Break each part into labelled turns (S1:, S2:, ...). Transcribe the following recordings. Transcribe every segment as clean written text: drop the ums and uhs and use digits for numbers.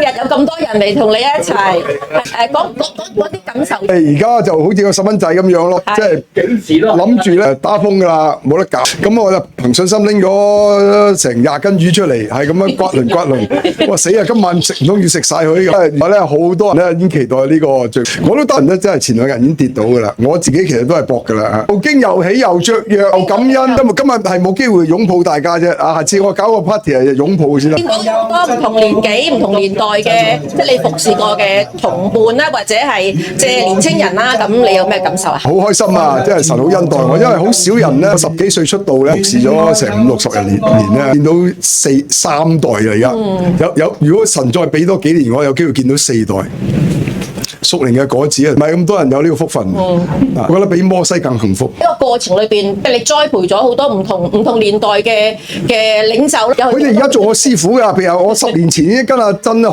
S1: 日有咁多人嚟同你一齊，講啲感受。
S2: 而家就好似個細蚊仔咁樣咯，即係諗住咧打風㗎啦，冇得搞。咁我就憑信心拎咗成20斤魚出嚟，係咁樣刮輪。哇死啊！今晚食唔通要食晒佢。而家咧好多人咧已經期待呢個最，我都得人咧真係前2日已經跌到㗎啦。我自己其實都係搏㗎啦。又驚又喜又雀躍又感恩，今日係冇機會擁抱大家啫。下次我搞個 party 係擁抱先啦。
S1: 見到好多唔同年紀、唔同年代嘅，即係你服侍過嘅同伴啦，或者係即係年青人啦，咁你有咩感受啊？
S2: 好開心啊！即係神好恩待我，因為好少人咧10幾歲出道咧，服侍咗成50、60年咧，見到3代啊！而家如果神再俾多幾年，我有機會見到4代。屬靈嘅果子啊，唔係咁多人有呢個福分。我覺得比摩西更幸福。
S1: 呢個過程裏邊，你栽培咗好多唔同年代嘅領袖。
S2: 佢哋而家做我師傅㗎，譬如我10年前已經跟阿珍學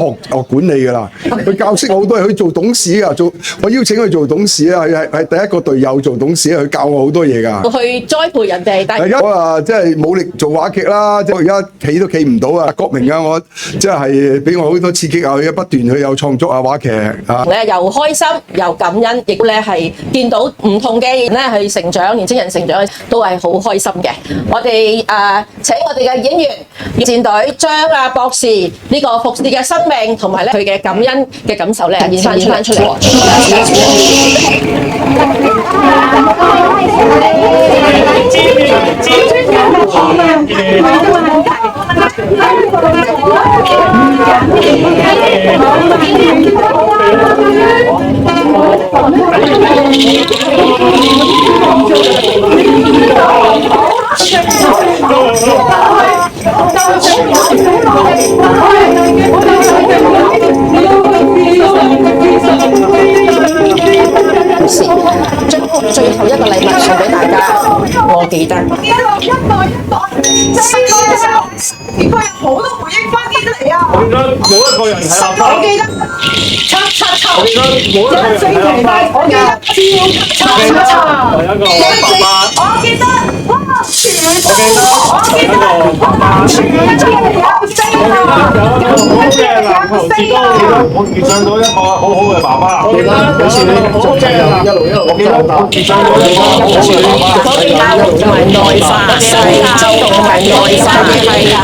S2: 管理㗎啦。佢教識我好多嘢，佢做董事㗎，我邀請佢做董事啊，係第一個隊友做董事啊，佢教我好多嘢㗎。
S1: 去栽培人哋，但係
S2: 我即係冇力做話劇啦，即係我而家企都企唔到啊！國明啊，我即係俾我好多刺激啊，佢不斷去有創作啊話劇啊。
S1: 又開心又感恩，亦咧係見到唔同嘅人咧去成長，年青人成長都係好開心嘅。我哋請我哋嘅演員戰隊將博士呢個服侍嘅生命同埋咧佢嘅感恩嘅感受咧演翻出嚟。將最後一個禮物送俾大家，我記得。
S3: 細個嘅時候，佢有好多回憶翻啲嚟啊！
S4: 我記得冇一個人係立
S3: 我記得
S4: 我記得冇一個人係立
S3: 我記得
S4: 有一個爸爸，
S3: 我記得哇，
S4: 我記得爸爸，我記得有好嘅籃球志剛，我見上到一個好好嘅爸爸，我記得好似你仲繼續一路，我記得我見上到一個好好嘅爸爸，
S1: 我記得同埋內化，觸動同埋內化，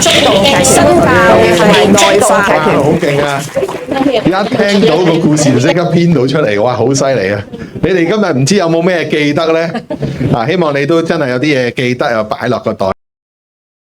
S1: 觸動嘅身教同埋內化，
S5: 好勁啊！一聽到個故事就即刻編到出嚟，哇，好犀利啊！你哋今日唔知有冇咩記得呢？希望你都真係有啲嘢記得又擺落個袋。